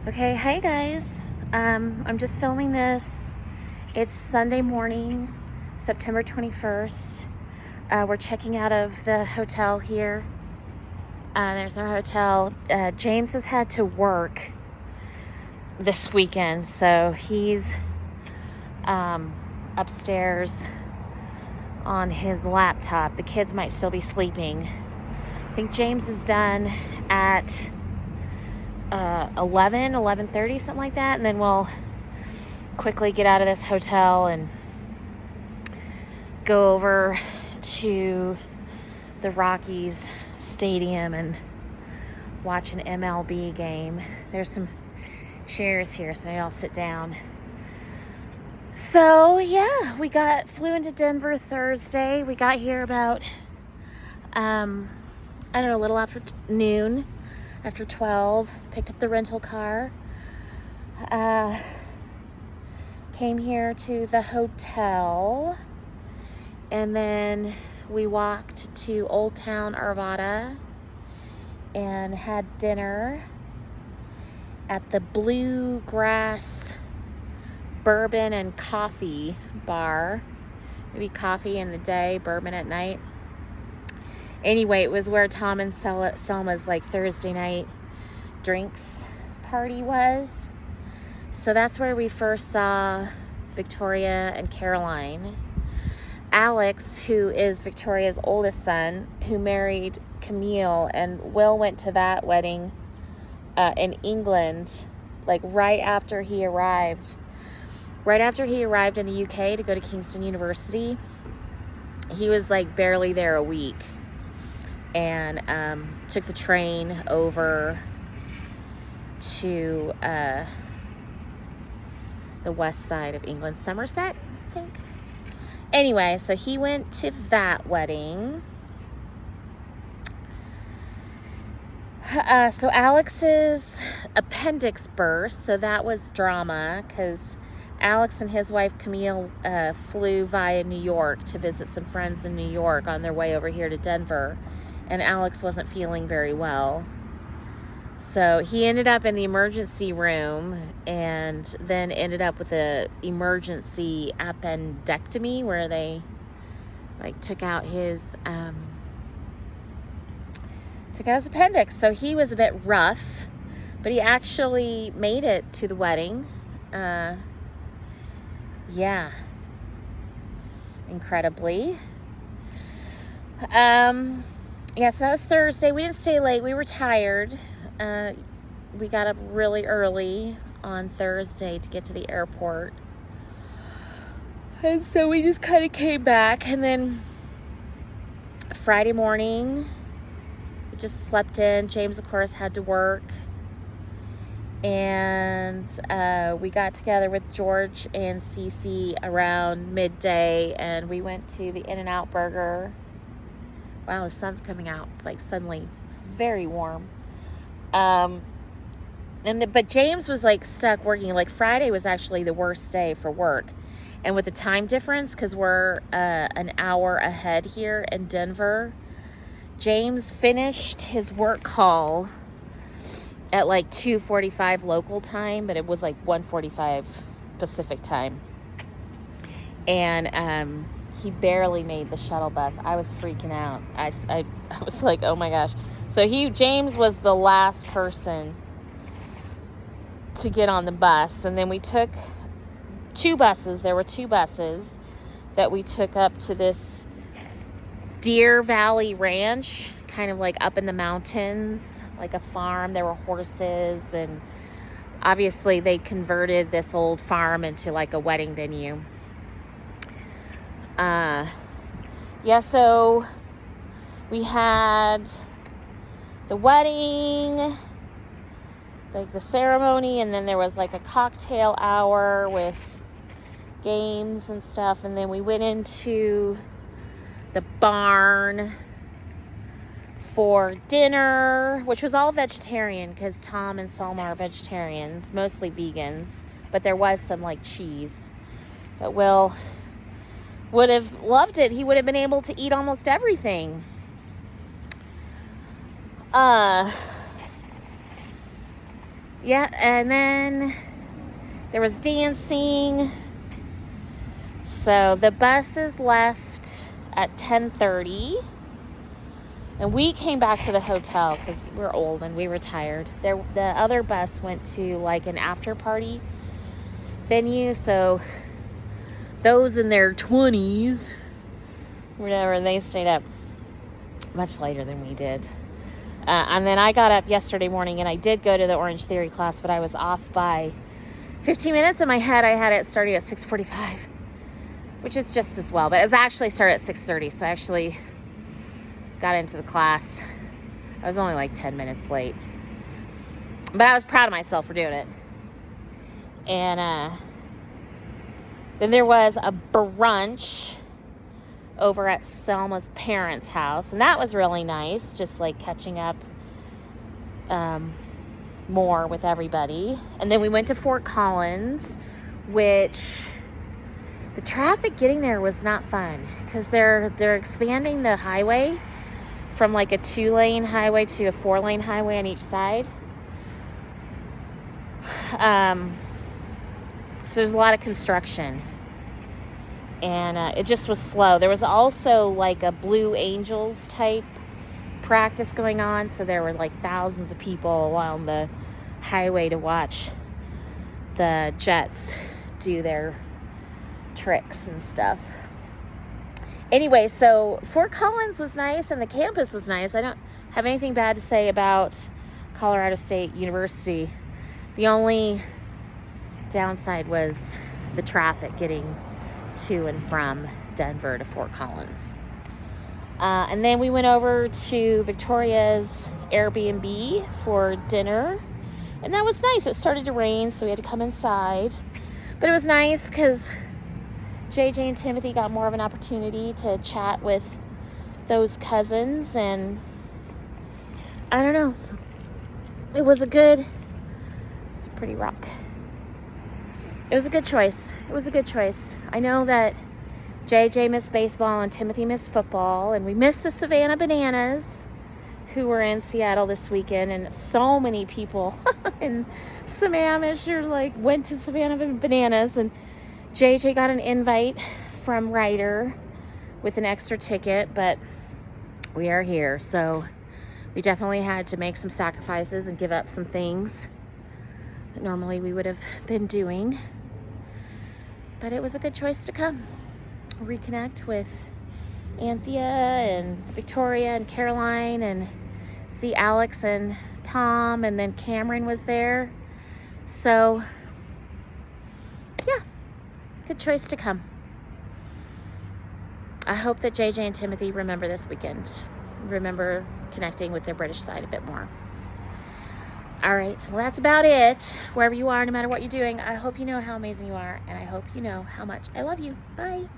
Okay, hi guys. I'm just filming this. It's Sunday morning, September 21st. We're checking out of the hotel here. There's our hotel. James has had to work this weekend, so he's upstairs on his laptop. The kids might still be sleeping. I think James is done at 11:30, something like that, and then we'll quickly get out of this hotel and go over to the Rockies stadium and watch an MLB game. There's some chairs here, so maybe I'll sit down. So yeah, flew into Denver Thursday. We got here about I don't know, a little after noon, after 12. Picked up the rental car. Came here to the hotel, and then we walked to Old Town Arvada and had dinner at the Bluegrass Bourbon and Coffee Bar. Maybe coffee in the day, bourbon at night. Anyway, it was where Tom and Selma's like Thursday night drinks party was. So that's where we first saw Victoria and Caroline. Alex, who is Victoria's oldest son, who married Camille, and Will went to that wedding in England, like right after he arrived in the UK to go to Kingston University. He was like barely there a week, and took the train over to the west side of England, Somerset, I think. Anyway, so he went to that wedding. So Alex's appendix burst, so that was drama, because Alex and his wife Camille flew via New York to visit some friends in New York on their way over here to Denver, and Alex wasn't feeling very well. So he ended up in the emergency room, and then ended up with a emergency appendectomy where they like took out his appendix. So he was a bit rough, but he actually made it to the wedding. Yeah, incredibly. Yeah, so that was Thursday. We didn't stay late. We were tired. We got up really early on Thursday to get to the airport. And so we just kind of came back. And then Friday morning, we just slept in. James, of course, had to work. And we got together with George and Cece around midday, and we went to the In-N-Out Burger. Wow, the sun's coming out. It's like suddenly very warm. But James was like stuck working. Like Friday was actually the worst day for work. And with the time difference, because we're an hour ahead here in Denver, James finished his work call at like 2:45 local time, but it was like 1:45 Pacific time. And he barely made the shuttle bus. I was freaking out. I was like, oh my gosh. So James was the last person to get on the bus. And then we took two buses. There were two buses that we took up to this Deer Valley Ranch, kind of like up in the mountains, like a farm. There were horses, and obviously they converted this old farm into like a wedding venue. Yeah, so we had the wedding, like the ceremony, and then there was like a cocktail hour with games and stuff, and then we went into the barn for dinner, which was all vegetarian because Tom and Selma are vegetarians, mostly vegans, but there was some like cheese. But Will would have loved it. He would have been able to eat almost everything. Yeah, and then there was dancing. So the buses left at 10:30. And we came back to the hotel because we're old and we were tired. The other bus went to like an after party venue. So those in their 20s, whatever, they stayed up much later than we did. And then I got up yesterday morning and I did go to the Orange Theory class, but I was off by 15 minutes. In my head, I had it starting at 6:45, which is just as well. But it was actually started at 6:30, so I actually got into the class. I was only like 10 minutes late. But I was proud of myself for doing it. And then there was a brunch over at Selma's parents' house. And that was really nice. Just like catching up more with everybody. And then we went to Fort Collins, which the traffic getting there was not fun. Because they're expanding the highway from like a 2-lane highway to a 4-lane highway on each side. So there's a lot of construction. And it just was slow. There was also like a Blue Angels type practice going on. So there were like thousands of people along the highway to watch the Jets do their tricks and stuff. Anyway, so Fort Collins was nice and the campus was nice. I don't have anything bad to say about Colorado State University. The only downside was the traffic getting to and from Denver to Fort Collins. And then we went over to Victoria's Airbnb for dinner. And that was nice. It started to rain, so we had to come inside. But it was nice because JJ and Timothy got more of an opportunity to chat with those cousins, and I don't know. It was it's a pretty rock. It was a good choice. I know that JJ missed baseball and Timothy missed football, and we missed the Savannah Bananas, who were in Seattle this weekend, and so many people in Sammamish like went to Savannah Bananas, and JJ got an invite from Ryder with an extra ticket, but we are here, so we definitely had to make some sacrifices and give up some things that normally we would have been doing. But it was a good choice to come. Reconnect with Anthea and Victoria and Caroline and see Alex and Tom, and then Cameron was there. So, yeah. Good choice to come. I hope that JJ and Timothy remember this weekend. Remember connecting with their British side a bit more. All right, well, that's about it. Wherever you are, no matter what you're doing, I hope you know how amazing you are, and I hope you know how much I love you. Bye.